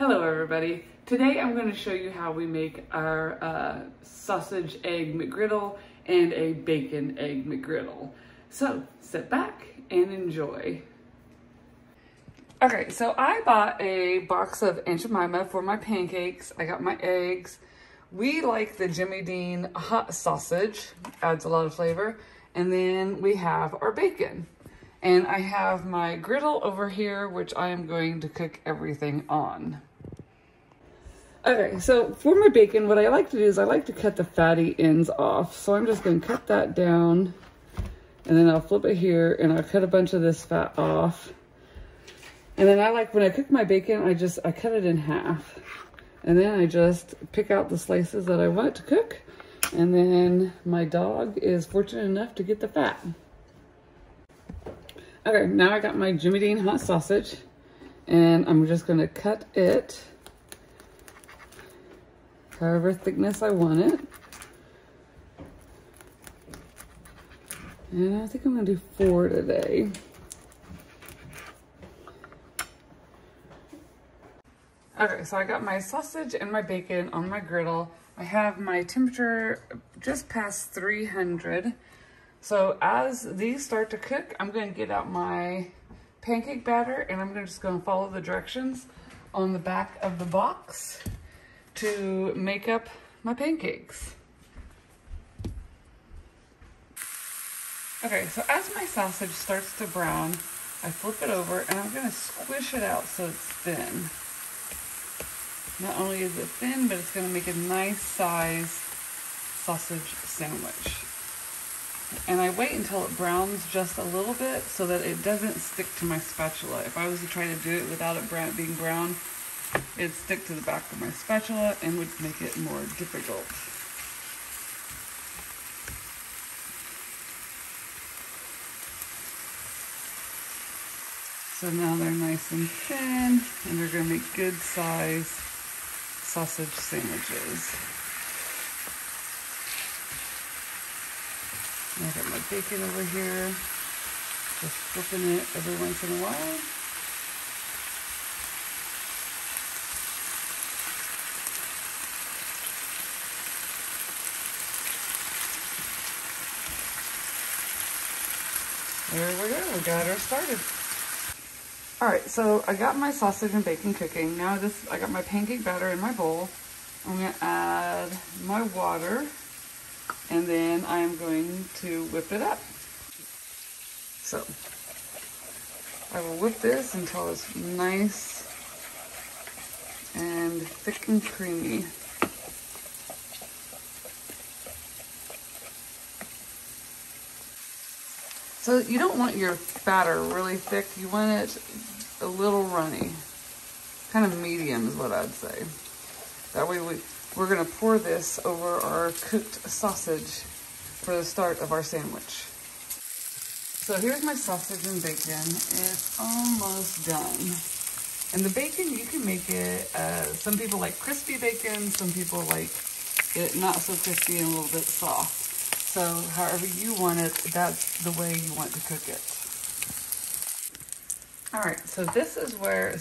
Hello everybody. Today I'm going to show you how we make our sausage egg McGriddle and a bacon egg McGriddle. So sit back and enjoy. Okay, so I bought a box of Aunt Jemima for my pancakes. I got my eggs. We like the Jimmy Dean hot sausage, adds a lot of flavor. And then we have our bacon. And I have my griddle over here, which I am going to cook everything on. Okay, so for my bacon, what I like to do is I like to cut the fatty ends off. So I'm just going to cut that down, and then I'll flip it here, and I'll cut a bunch of this fat off. And then I like, when I cook my bacon, I cut it in half. And then I just pick out the slices that I want to cook. And then my dog is fortunate enough to get the fat. Okay, now I got my Jimmy Dean hot sausage, and I'm just going to cut it however thickness I want it. And I think I'm going to do 4 today. Okay, so I got my sausage and my bacon on my griddle. I have my temperature just past 300. So as these start to cook, I'm going to get out my pancake batter, and I'm just going to follow the directions on the back of the box to make up my pancakes. Okay, so as my sausage starts to brown, I flip it over and I'm going to squish it out so it's thin. Not only is it thin, but it's going to make a nice size sausage sandwich. And I wait until it browns just a little bit so that it doesn't stick to my spatula. If I was to try to do it without it being brown, it'd stick to the back of my spatula and would make it more difficult. So now they're nice and thin, and they're going to make good size sausage sandwiches. And I got my bacon over here, just flipping it every once in a while. There we go, we got her started. All right, so I got my sausage and bacon cooking. Now I got my pancake batter in my bowl. I'm gonna add my water, and then I am going to whip it up. So I will whip this until it's nice and thick and creamy. So you don't want your batter really thick. You want it a little runny. Kind of medium is what I'd say. That way we're going to pour this over our cooked sausage for the start of our sandwich. So here's my sausage and bacon. It's almost done. And the bacon, you can make it, some people like crispy bacon, some people like it not so crispy and a little bit soft. So however you want it, that's the way you want to cook it. All right, so this is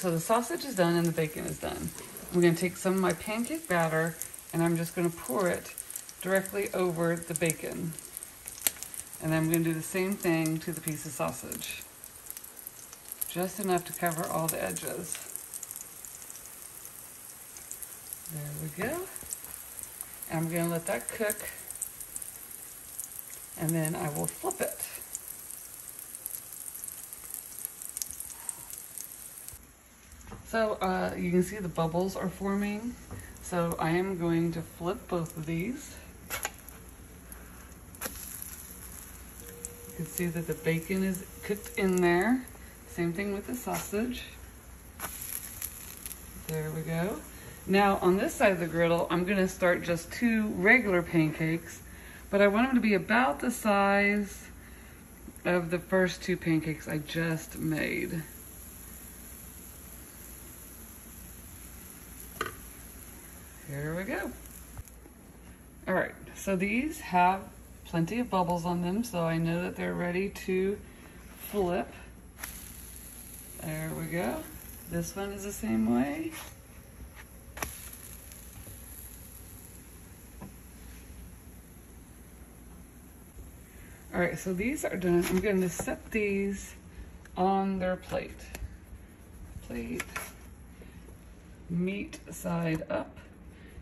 so the sausage is done and the bacon is done. I'm gonna take some of my pancake batter and I'm just gonna pour it directly over the bacon. And then I'm gonna do the same thing to the piece of sausage. Just enough to cover all the edges. There we go. And I'm gonna let that cook. And then I will flip it. So you can see the bubbles are forming. So I am going to flip both of these. You can see that the bacon is cooked in there. Same thing with the sausage. There we go. Now on this side of the griddle, I'm gonna start just 2 regular pancakes, but I want them to be about the size of the first 2 pancakes I just made. Here we go. All right, so these have plenty of bubbles on them, so I know that they're ready to flip. There we go. This one is the same way. All right, so these are done. I'm going to set these on their plate. Plate, meat side up.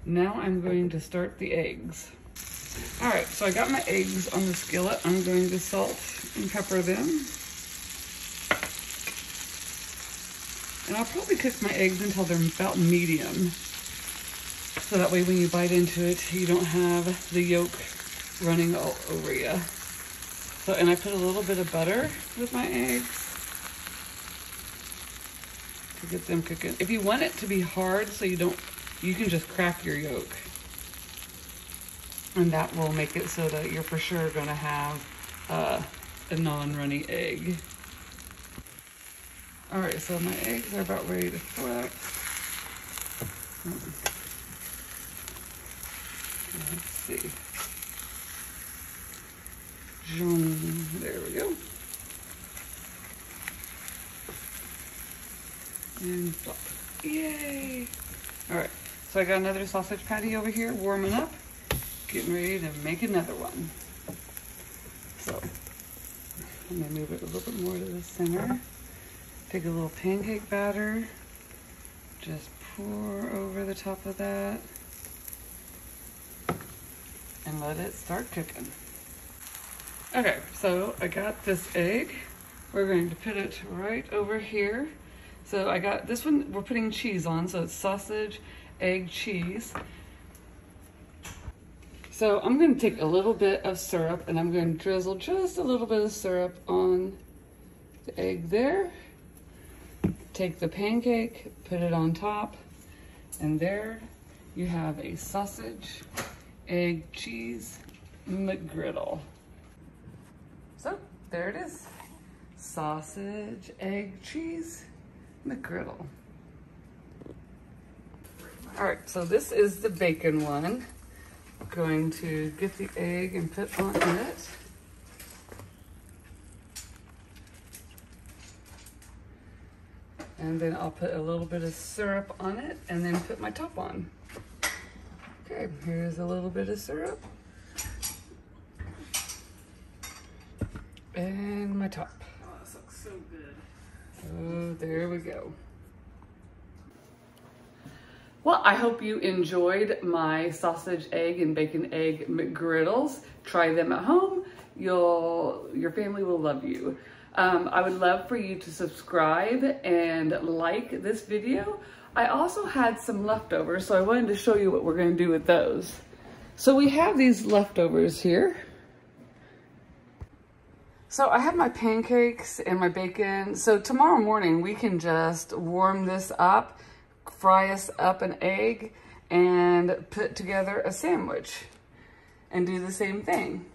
Now I'm going to start the eggs. All right, so I got my eggs on the skillet. I'm going to salt and pepper them. And I'll probably cook my eggs until they're about medium. So that way when you bite into it, you don't have the yolk running all over you. So, and I put a little bit of butter with my eggs to get them cooking. If you want it to be hard so you can just crack your yolk. And that will make it so that you're for sure gonna have a non-runny egg. All right, so my eggs are about ready to flip. Let's see. There we go. And flop. Yay! All right, so I got another sausage patty over here warming up, getting ready to make another one. So I'm gonna move it a little bit more to the center. Take a little pancake batter, just pour over the top of that, and let it start cooking. Okay, so I got this egg. We're going to put it right over here. So I got this one, we're putting cheese on, so it's sausage, egg, cheese. So I'm going to take a little bit of syrup and I'm going to drizzle just a little bit of syrup on the egg there. Take the pancake, put it on top, and there you have a sausage, egg, cheese, Mcgriddle. So there it is. Sausage, egg, cheese, Mcgriddle. All right, so this is the bacon one. I'm going to get the egg and put on it. And then I'll put a little bit of syrup on it and then put my top on. Okay, here's a little bit of syrup. And my top. Oh, this looks so good. Oh, there we go. Well, I hope you enjoyed my sausage, egg, and bacon egg McGriddles. Try them at home. Your family will love you. I would love for you to subscribe and like this video. I also had some leftovers, so I wanted to show you what we're going to do with those. So we have these leftovers here. So I have my pancakes and my bacon. So tomorrow morning we can just warm this up, fry us up an egg, and put together a sandwich and do the same thing.